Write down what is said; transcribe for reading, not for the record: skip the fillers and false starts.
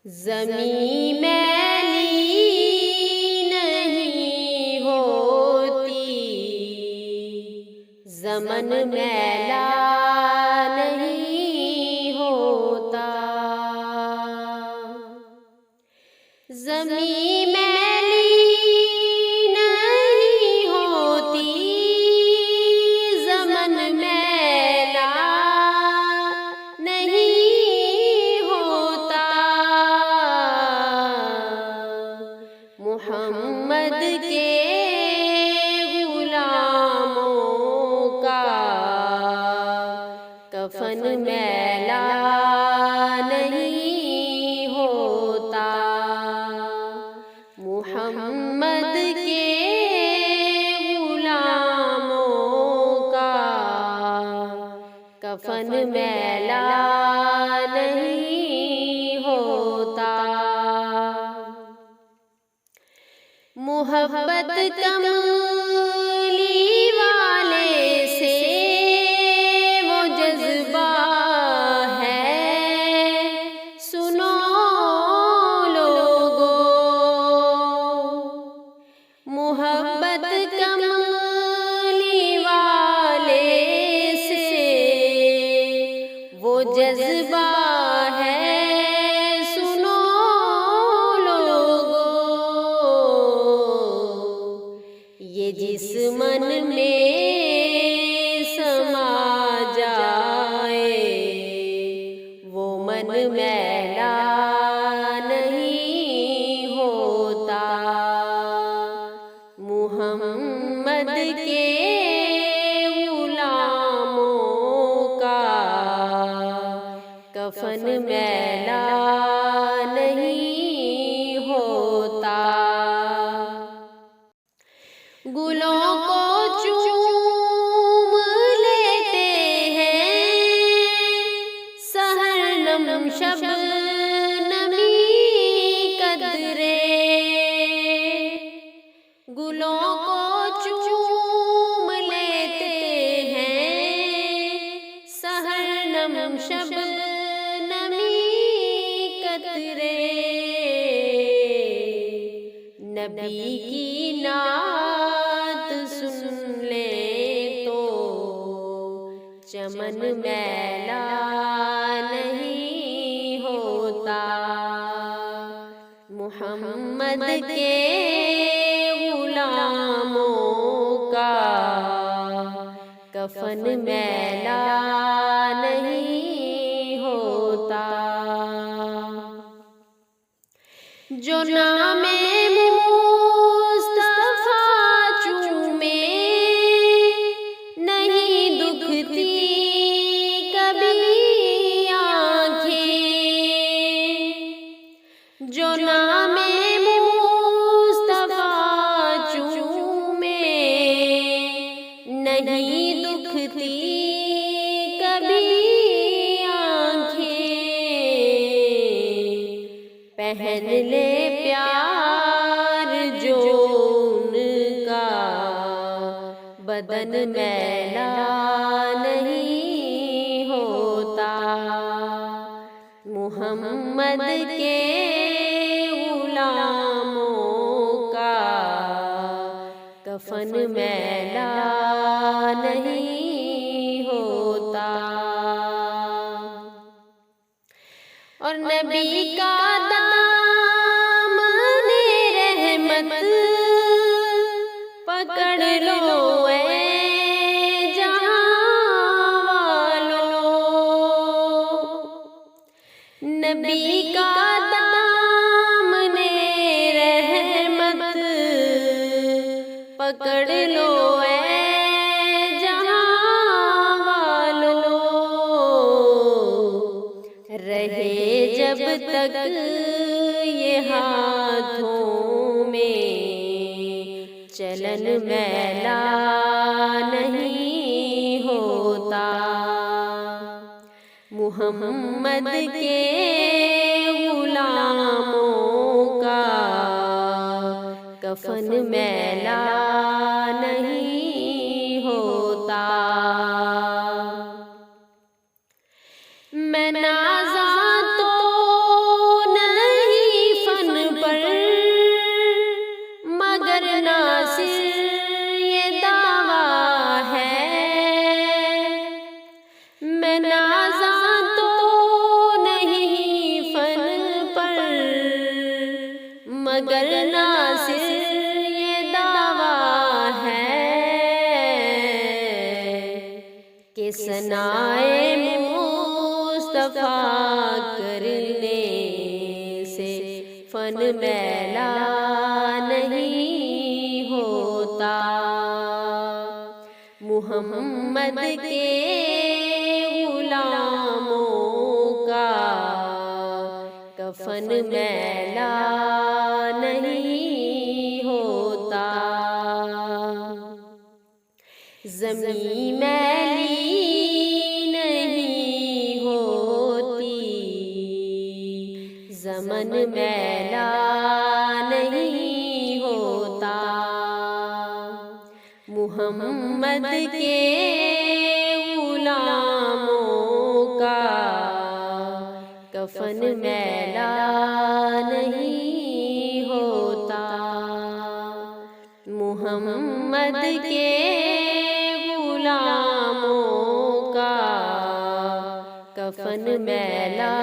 ज़मीं मैली नहीं होती, ज़मन मैला नहीं होता। ज़मीं मैली नहीं होती, ज़मन मैला नहीं होता। मुहम्मद के गुलामों का कफन मैला नहीं होता। मुहम्मद के गुलामों का कफन मैला नहीं होता। मोहब्बत कमली वाले से वो जज्बा है, सुनो लोगो। मोहब्बत कमली वाले से वो जज्बा है, सुनो लोगो। ये जिस मन में समा जाए वो मन मैला नहीं होता। मुहम्मद के गुलामों का कफन मैला नहीं होता। गुलों को चूम लेते हैं सहरनम शबनमी कदरे। गुलों को चूम लेते हैं सहरनम शबनमी कदरे। नबी की नात सुन ले तो चमन मैला नहीं होता। मुहम्मद के गुलामों का कफन मैला नहीं होता। जो नामे मुस्तफा चूमे नहीं दुखती कभी आँखें। जो नामे मुस्तफा चूमे नहीं दुखती कभी आँखें। पहन ले प्यार जो उनका बदन मैला नहीं होता। मुहम्मद के गुलामों का कफन मैला नहीं होता। और नबी का दामन रहमत पकड़ लो ऐ जहां वालों। नबी का दामन रहमत पकड़ लो ऐ जहां वालों। रहे जब तक ये हाथों में चलन मैला नहीं होता। मुहम्मद के गुलामों का कफन मैला नहीं होता। मैं नाज़ा तो नहीं मगर नासिर ये दावा है कि सनाए मुस्तफा करने से फन मैला नहीं होता। मुहम्मद के गुलामों का कफन मैला नहीं होता। ज़मीं मैली नहीं होती, ज़मन मैला नहीं होता। मुहम्मद के गुलामों का कफन मैला नहीं होता। मुहम्मद के गुलामों का कफन मैला